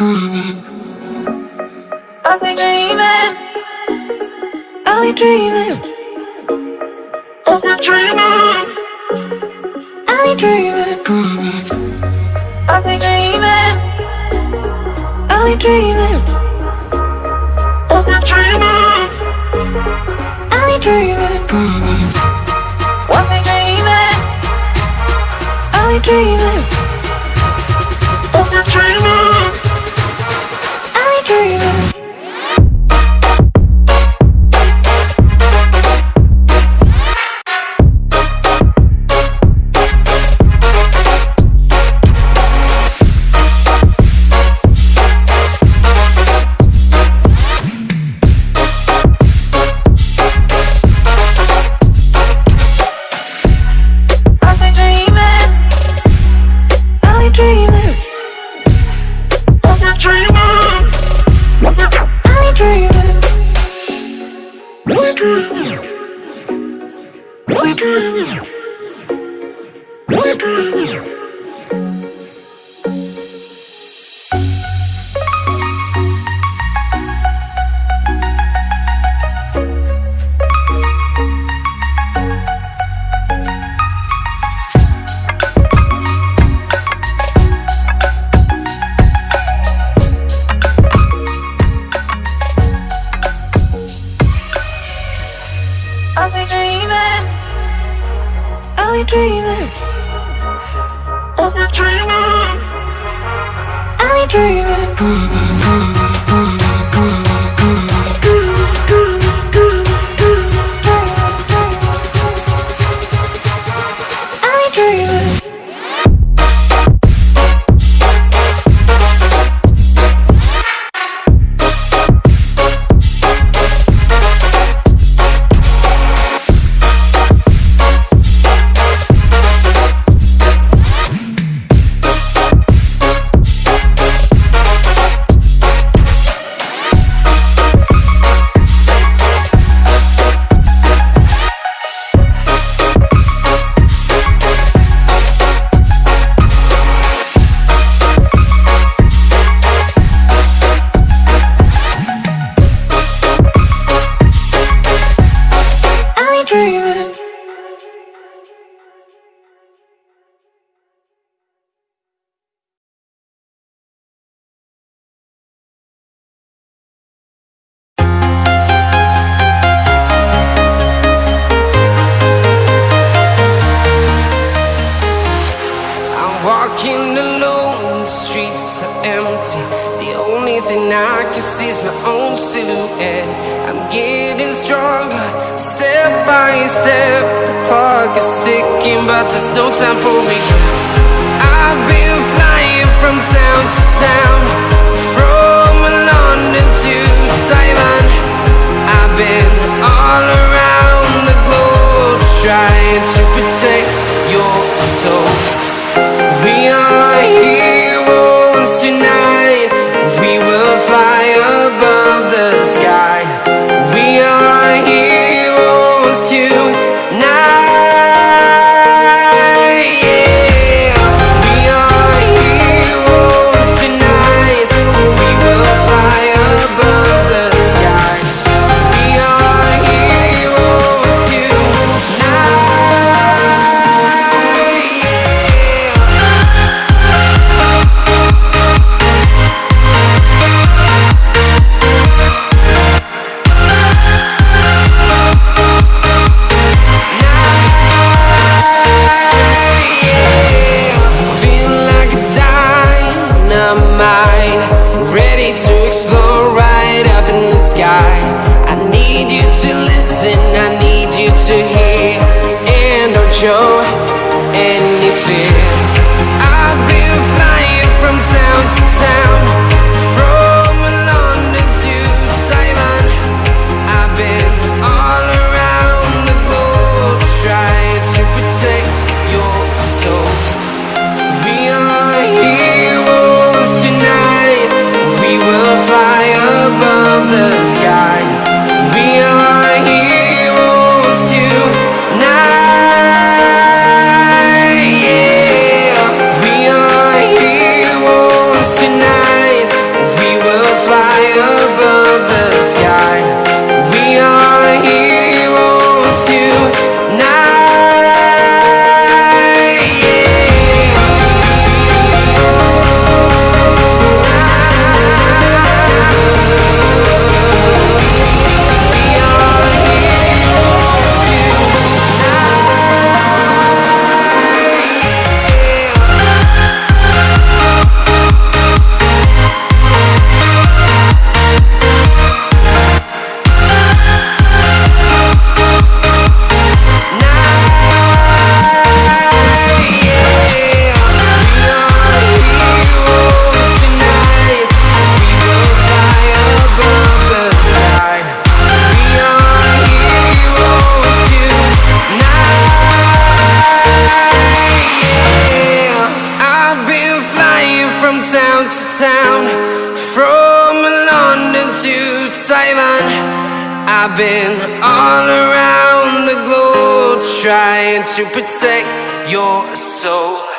I'll be dreaming, I'll be dreaming, I'll be dreaming, I'll be dreaming, I'll be dreaming, I'll be dreaming, I'll be dreaming, I'll be dreaming, I'll be dreaming, I'll be dreaming, I'll be dreaming, I'll be dreaming. Walking alone, the streets are empty. The only thing I can see is my own silhouette. I'm getting stronger, step by step. The clock is ticking, but there's no time for regrets. I've been flying from town to town, from London to Taiwan. I've been all around the globe, trying to protect your soul. We are heroes tonight. We will fly above the sky. We are heroes tonight. Yeah. We are heroes tonight. We will fly above the sky. We are heroes tonight. Ready to explore right up in the sky. I need you to listen, I need you to hear, and don't show any fear. I've been flying from town to town, from London to Taiwan. I've been all around the globe, trying to protect your soul. We are heroes tonight. We will fly above the sky. We are heroes tonight. Yeah. We are heroes tonight. town to town, from London to Taiwan. I've been all around the globe trying to protect your soul.